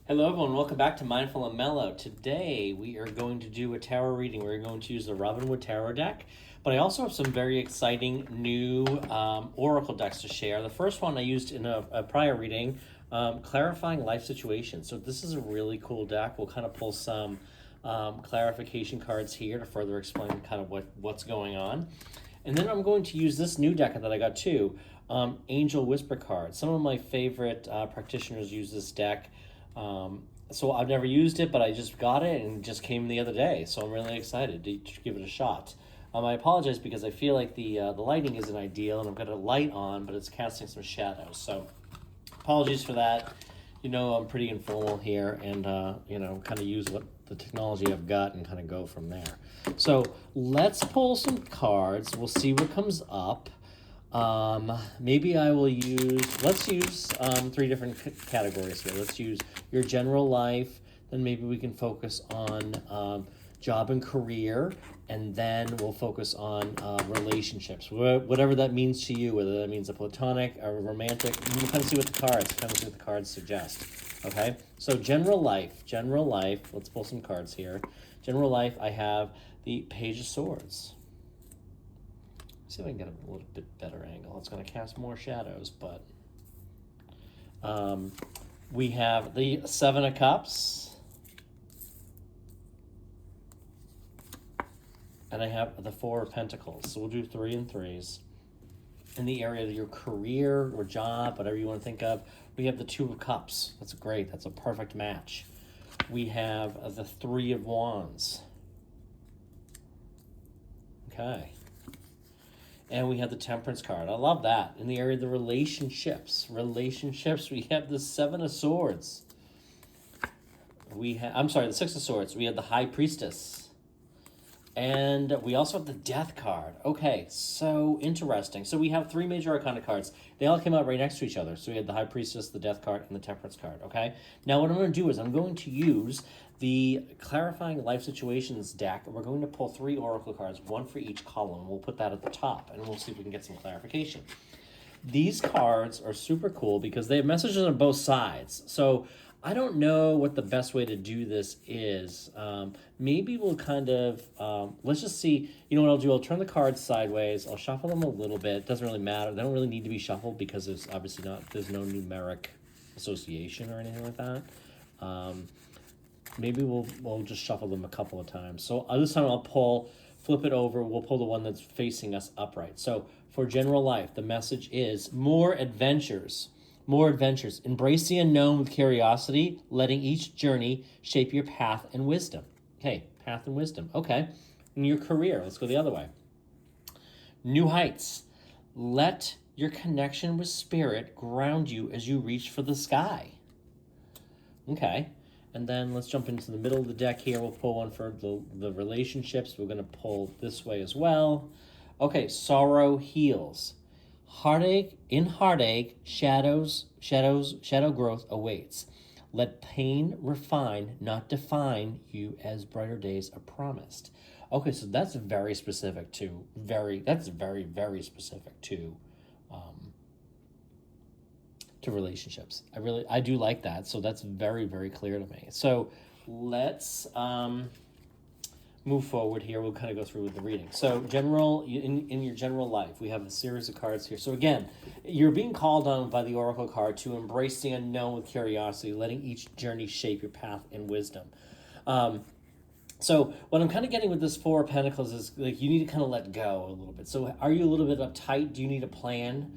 Hello, everyone. Welcome back to Mindful and Mellow. Today, we are going to do a tarot reading. We're going to use the Robinwood Tarot deck, but I also have some very exciting new oracle decks to share. The first one I used in a prior reading, Clarifying Life Situations. So this is a really cool deck. We'll kind of pull some clarification cards here to further explain kind of what's going on. And then I'm going to use this new deck that I got too, Angel Whisper cards. Some of my favorite practitioners use this deck. So I've never used it, but I just got it and it just came the other day. So I'm really excited to give it a shot. I apologize because I feel like the lighting isn't ideal and I've got a light on, but it's casting some shadows. So apologies for that. You know, I'm pretty informal here and, kind of use what the technology I've got and kind of go from there. So let's pull some cards. We'll see what comes up. Maybe I will let's use three different categories here. Let's use your general life, then maybe we can focus on job and career, and then we'll focus on relationships, whatever that means to you, whether that means a platonic or romantic. We'll kind of see what the cards suggest. Okay, so general life, let's pull some cards here. General life, I have the Page of Swords. See if I can get a little bit better angle. It's going to cast more shadows, but we have the Seven of Cups, and I have the Four of Pentacles. So we'll do 3 and 3s. In the area of your career or job, whatever you want to think of, we have the Two of Cups. That's great. That's a perfect match. We have the Three of Wands. Okay. And we have the Temperance card. I love that. In the area of the relationships, we have the Seven of Swords. The Six of Swords. We have the High Priestess. And we also have the Death card. Okay, so interesting. So we have 3 major arcana cards. They all came out right next to each other. So we had the High Priestess, the Death card, and the Temperance card, okay? Now what I'm going to do is I'm going to use the Clarifying Life Situations deck. We're going to pull 3 oracle cards, 1 for each column. We'll put that at the top, and we'll see if we can get some clarification. These cards are super cool because they have messages on both sides. So I don't know what the best way to do this is. Maybe we'll kind of, let's just see. You know what I'll do? I'll turn the cards sideways. I'll shuffle them a little bit. It doesn't really matter. They don't really need to be shuffled because there's there's no numeric association or anything like that. Maybe we'll just shuffle them a couple of times. So this time I'll flip it over. We'll pull the one that's facing us upright. So for general life, the message is more adventures. More adventures. Embrace the unknown with curiosity, letting each journey shape your path and wisdom. Okay, path and wisdom. Okay. In your career, let's go the other way. New heights. Let your connection with spirit ground you as you reach for the sky. Okay. And then let's jump into the middle of the deck here. We'll pull one for the relationships. We're going to pull this way as well. Okay, sorrow heals. Heartache, shadow growth awaits. Let pain refine, not define you, as brighter days are promised. Okay, so that's very specific to very specific to relationships. I do like that. So that's very, very clear to me. So let's move forward here. We'll kind of go through with the reading. So in your general life, we have a series of cards here. So again, you're being called on by the oracle card to embrace the unknown with curiosity, letting each journey shape your path and wisdom. So what I'm kind of getting with this Four of Pentacles is like you need to kind of let go a little bit. So are you a little bit uptight? Do you need a plan?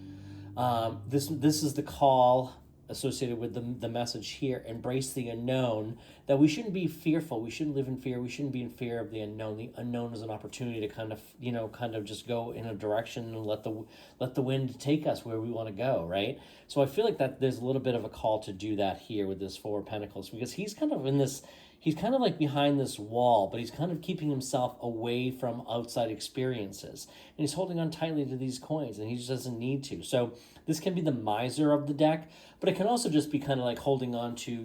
This is the call associated with the message here. Embrace the unknown, that we shouldn't be fearful. We shouldn't live in fear. We shouldn't be in fear of the unknown. The unknown is an opportunity to kind of just go in a direction and let the wind take us where we want to go, right? So I feel like that there's a little bit of a call to do that here with this Four of Pentacles, because he's kind of like behind this wall, but he's kind of keeping himself away from outside experiences. And he's holding on tightly to these coins, and he just doesn't need to. So this can be the miser of the deck, but it can also just be kind of like holding on to,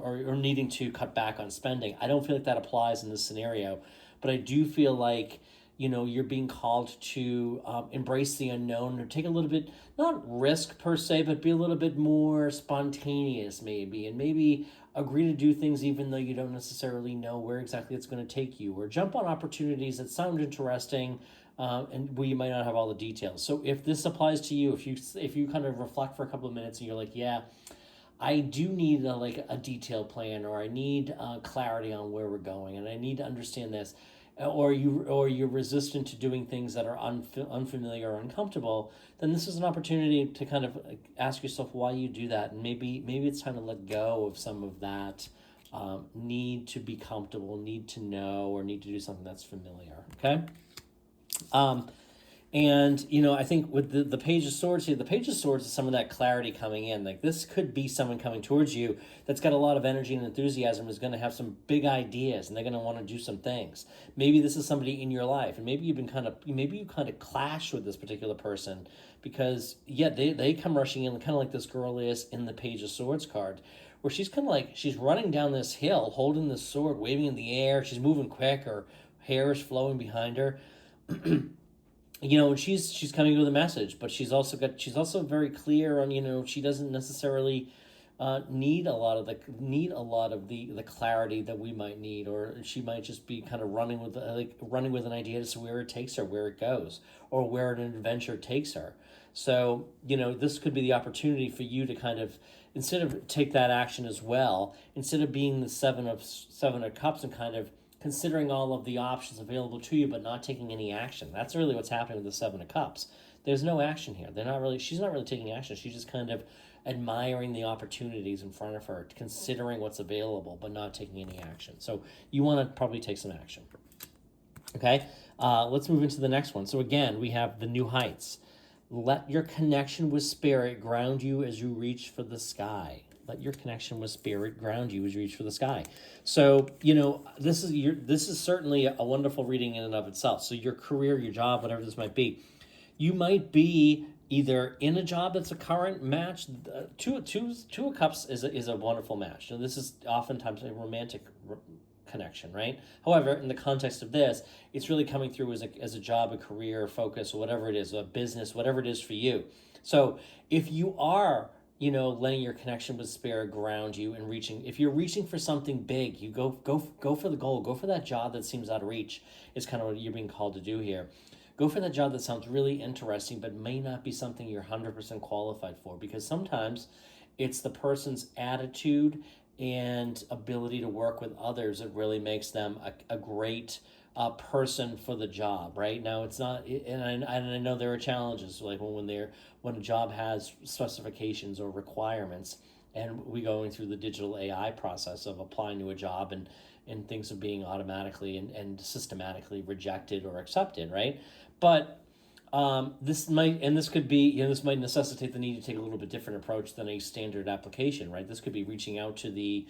or needing to cut back on spending. I don't feel like that applies in this scenario, but I do feel like you're being called to embrace the unknown or take a little bit, not risk per se, but be a little bit more spontaneous maybe, and maybe agree to do things even though you don't necessarily know where exactly it's going to take you, or jump on opportunities that sound interesting, and where you might not have all the details. So if this applies to you, if you kind of reflect for a couple of minutes and you're like, yeah, I do need a detailed plan, or I need clarity on where we're going, and I need to understand this, or you're resistant to doing things that are unfamiliar or uncomfortable, then this is an opportunity to kind of ask yourself why you do that, and maybe it's time to let go of some of that need to be comfortable, need to know, or need to do something that's familiar. Okay. And I think with the Page of Swords here, the Page of Swords is some of that clarity coming in. Like, this could be someone coming towards you that's got a lot of energy and enthusiasm, is going to have some big ideas, and they're going to want to do some things. Maybe this is somebody in your life, and maybe you kind of clash with this particular person, because they come rushing in, kind of like this girl is in the Page of Swords card, where she's kind of like, she's running down this hill holding this sword, waving in the air. She's moving quick, her hair is flowing behind her. She's coming with a message, but she's also very clear on, she doesn't necessarily need a lot of the clarity that we might need, or she might just be kind of running with an idea as to where it takes her, where it goes, or where an adventure takes her. So this could be the opportunity for you to kind of, instead of take that action as well, instead of being the seven of cups and kind of considering all of the options available to you but not taking any action. That's really what's happening with the Seven of Cups. There's no action here. She's not really taking action. She's just kind of admiring the opportunities in front of her, considering what's available but not taking any action. So you want to probably take some action. Okay, let's move into the next one. So again, we have the New Heights. Let your connection with spirit ground you as you reach for the sky. Let your connection with spirit ground you as you reach for the sky. So, this is certainly a wonderful reading in and of itself. So your career, your job, whatever this might be, you might be either in a job that's a current match. Two of Cups is a wonderful match. This is oftentimes a romantic connection, right? However, in the context of this, it's really coming through as a job, a career, focus, or whatever it is, a business, whatever it is for you. So if you are letting your connection with spirit ground you and if you're reaching for something big, you go for the goal, go for that job that seems out of reach, is kind of what you're being called to do here. Go for that job that sounds really interesting, but may not be something you're 100% qualified for, because sometimes it's the person's attitude and ability to work with others that really makes them a great person for the job. Right now, it's not, and I know there are challenges, like when a job has specifications or requirements, and we going through the digital AI process of applying to a job, and things are being automatically and systematically rejected or accepted, right? But this might necessitate the need to take a little bit different approach than a standard application, right? This could be reaching out to the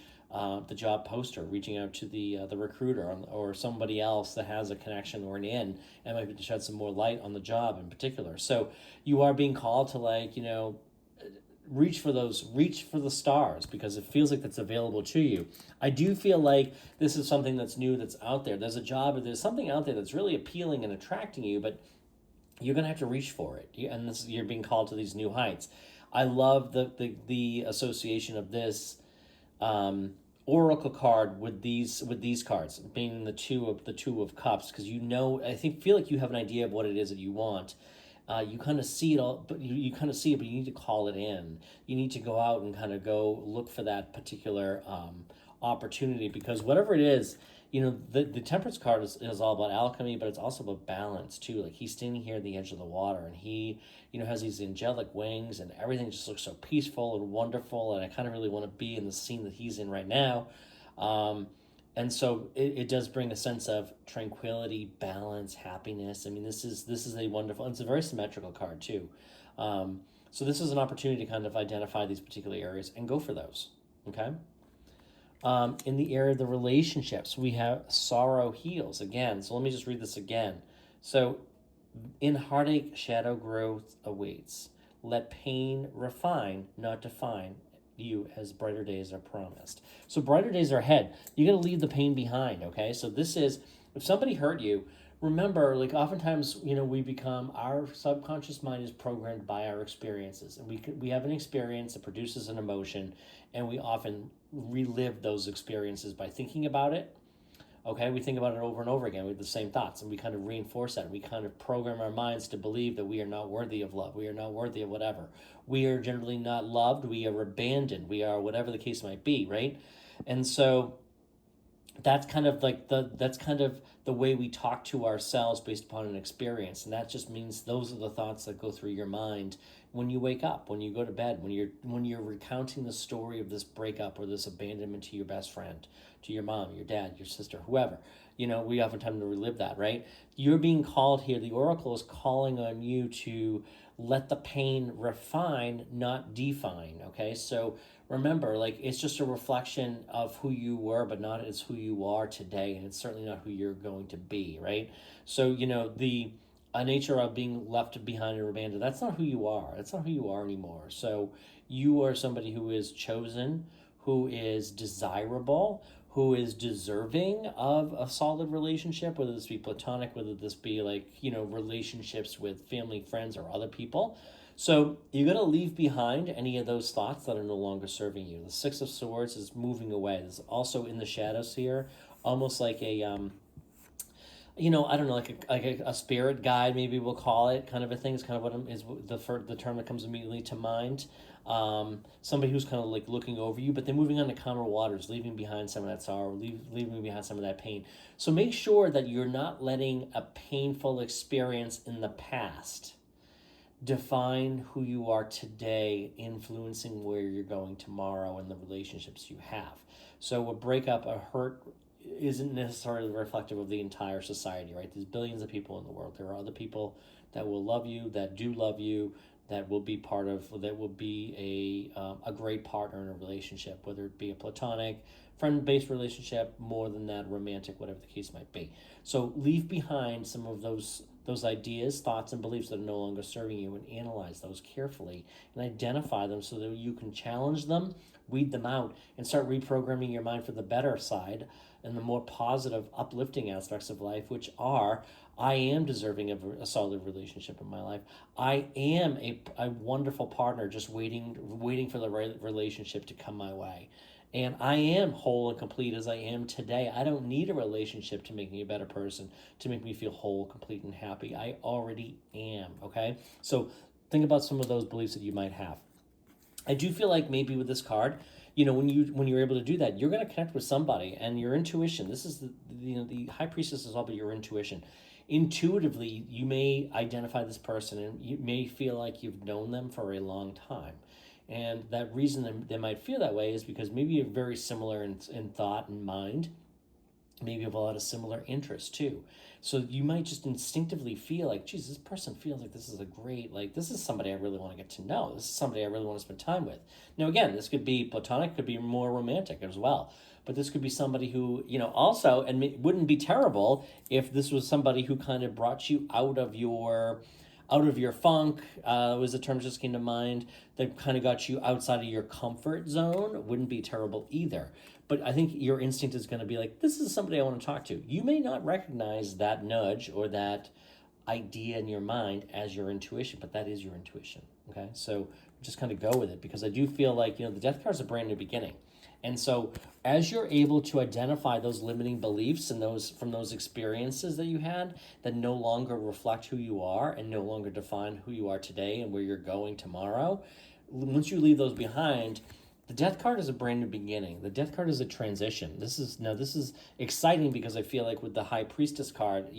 job poster, reaching out to the recruiter, or somebody else that has a connection or an in, and might be to shed some more light on the job in particular. So you are being called to reach for the stars, because it feels like that's available to you. I do feel like this is something that's new, that's out there. There's a job, or there's something out there that's really appealing and attracting you, but you're going to have to reach for it. And you're being called to these new heights. I love the association of this oracle card with these cards, being the two of cups, because feel like you have an idea of what it is that you want. You kind of see it all, but you kind of see it, but you need to call it in. You need to go out and kind of go look for that particular opportunity, because whatever it is, the Temperance card is all about alchemy, but it's also about balance too. Like, he's standing here at the edge of the water, and he, has these angelic wings, and everything just looks so peaceful and wonderful, and I kind of really want to be in the scene that he's in right now. And so it does bring a sense of tranquility, balance, happiness. I mean, this is a wonderful, it's a very symmetrical card too. So this is an opportunity to kind of identify these particular areas and go for those, okay? In the area of the relationships, we have sorrow heals again. So let me just read this again. So, in heartache, shadow growth awaits. Let pain refine, not define you, as brighter days are promised. So brighter days are ahead. You got to leave the pain behind, okay? So this is, if somebody hurt you, remember, like oftentimes, we become, our subconscious mind is programmed by our experiences, and we have an experience that produces an emotion, and we often relive those experiences by thinking about it. Okay, we think about it over and over again with the same thoughts, and we kind of reinforce that. We kind of program our minds to believe that we are not worthy of love. We are not worthy of whatever. We are generally not loved. We are abandoned. We are whatever the case might be, right? And so that's kind of like the way we talk to ourselves based upon an experience, and that just means those are the thoughts that go through your mind when you wake up, when you go to bed, when you're recounting the story of this breakup or this abandonment to your best friend, to your mom, your dad, your sister, whoever. We oftentimes relive that, right? You're being called here, the oracle is calling on you to let the pain refine, not define. Okay, so remember, like, it's just a reflection of who you were, but not as who you are today, and it's certainly not who you're going to be, right? So the a nature of being left behind or abandoned, that's not who you are. That's not who you are anymore. So you are somebody who is chosen, who is desirable, who is deserving of a solid relationship, whether this be platonic, whether this be like, relationships with family, friends, or other people. So you're going to leave behind any of those thoughts that are no longer serving you. The Six of Swords is moving away. There's also in the shadows here, almost like a I don't know, like a spirit guide, maybe we'll call it, kind of a thing. Is kind of what is the term that comes immediately to mind. Somebody who's kind of like looking over you, but they're moving on to calmer waters, leaving behind some of that sorrow, leaving behind some of that pain. So make sure that you're not letting a painful experience in the past define who you are today, influencing where you're going tomorrow and the relationships you have. So a breakup, a hurt, isn't necessarily reflective of the entire society, right? There's billions of people in the world. There are other people that will love you, that do love you, that will be that will be a great partner in a relationship, whether it be a platonic, friend-based relationship, more than that, romantic, whatever the case might be. So leave behind some of those ideas, thoughts, and beliefs that are no longer serving you, and analyze those carefully and identify them so that you can challenge them, weed them out, and start reprogramming your mind for the better side and the more positive, uplifting aspects of life, which are, I am deserving of a solid relationship in my life. I am a wonderful partner, just waiting for the right relationship to come my way. And I am whole and complete as I am today. I don't need a relationship to make me a better person, to make me feel whole, complete, and happy. I already am, okay? So think about some of those beliefs that you might have. I do feel like maybe with this card, when you're able to do that, you're going to connect with somebody, and your intuition. This is the High Priestess is all about your intuition. Intuitively, you may identify this person, and you may feel like you've known them for a long time. And that reason they might feel that way is because maybe you're very similar in thought and mind. Maybe you have a lot of similar interests too. So you might just instinctively feel like, geez, this person feels like this is somebody I really want to get to know. This is somebody I really want to spend time with. Now, again, this could be platonic, could be more romantic as well. But this could be somebody who, also, and it wouldn't be terrible if this was somebody who kind of brought you out of your funk, was the term just came to mind, that kind of got you outside of your comfort zone. Wouldn't be terrible either. But I think your instinct is going to be like, this is somebody I want to talk to. You may not recognize that nudge or that idea in your mind as your intuition, but that is your intuition. Okay, so just kind of go with it, because I do feel like, the Death card is a brand new beginning. And so as you're able to identify those limiting beliefs and from those experiences that you had that no longer reflect who you are and no longer define who you are today and where you're going tomorrow, once you leave those behind, the Death card is a brand new beginning. The Death card is a transition. This is exciting, because I feel like with the High Priestess card,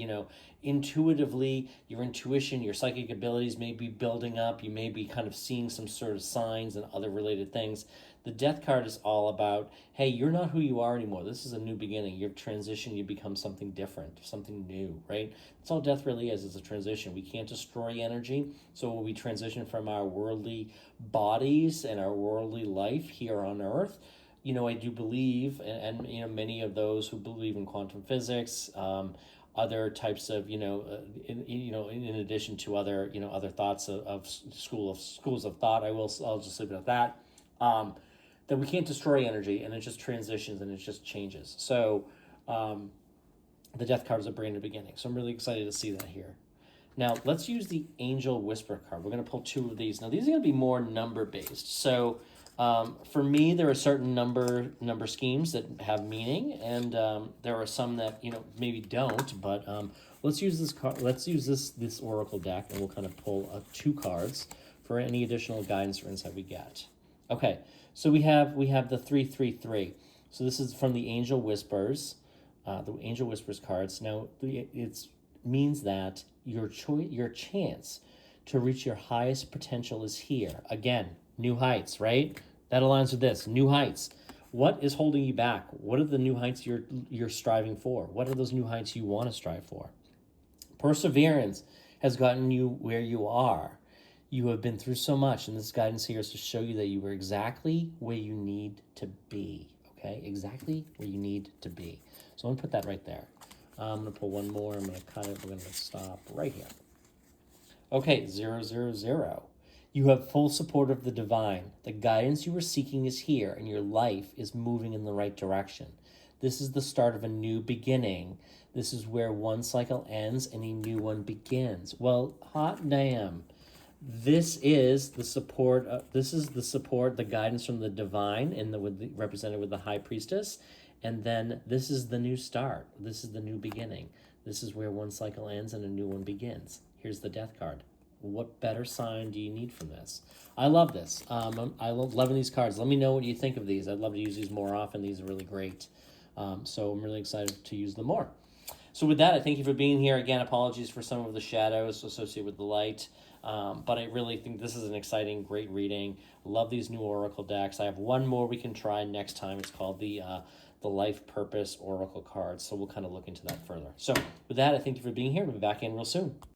intuitively, your intuition, your psychic abilities may be building up. You may be kind of seeing some sort of signs and other related things. The Death card is all about, hey, you're not who you are anymore. This is a new beginning. You've transitioned. You become something different, something new, right? That's all death really is a transition. We can't destroy energy. So when we transition from our worldly bodies and our worldly life here on Earth, I do believe, and many of those who believe in quantum physics, other types of, in addition to other, other thoughts of schools of thought, I'll just leave it at that. That we can't destroy energy, and it just transitions and it just changes. So The Death card is a brand new beginning. So I'm really excited to see that here. Now, let's use the Angel Whisper card. We're going to pull 2 of these. Now, these are going to be more number-based. So for me, there are certain number schemes that have meaning, and there are some that, maybe don't. But let's use this card. Let's use this Oracle deck, and we'll kind of pull 2 cards for any additional guidance or insight we get. Okay, so we have the 333. So this is from the Angel Whispers. The Angel Whispers cards. Now, it means that your chance to reach your highest potential is here. Again, new heights, right? That aligns with this, new heights. What is holding you back? What are the new heights you're striving for? What are those new heights you want to strive for? Perseverance has gotten you where you are. You have been through so much, and this guidance here is to show you that you are exactly where you need to be. Okay, exactly where you need to be. So I'm going to put that right there. I'm going to pull one more. I'm going to cut it. We're going to stop right here. Okay, 000. You have full support of the divine. The guidance you are seeking is here, and your life is moving in the right direction. This is the start of a new beginning. This is where one cycle ends and a new one begins. Well, hot damn. This is the support. The guidance from the divine, and represented with the high priestess, and then this is the new start. This is the new beginning. This is where one cycle ends and a new one begins. Here's the Death card. What better sign do you need from this? I love this. I love loving these cards. Let me know what you think of these. I'd love to use these more often. These are really great. So I'm really excited to use them more. So with that, I thank you for being here. Again, apologies for some of the shadows associated with the light. But I really think this is an exciting, great reading. Love these new Oracle decks. I have one more we can try next time. It's called the Life Purpose Oracle cards. So we'll kind of look into that further. So with that, I thank you for being here. We'll be back in real soon.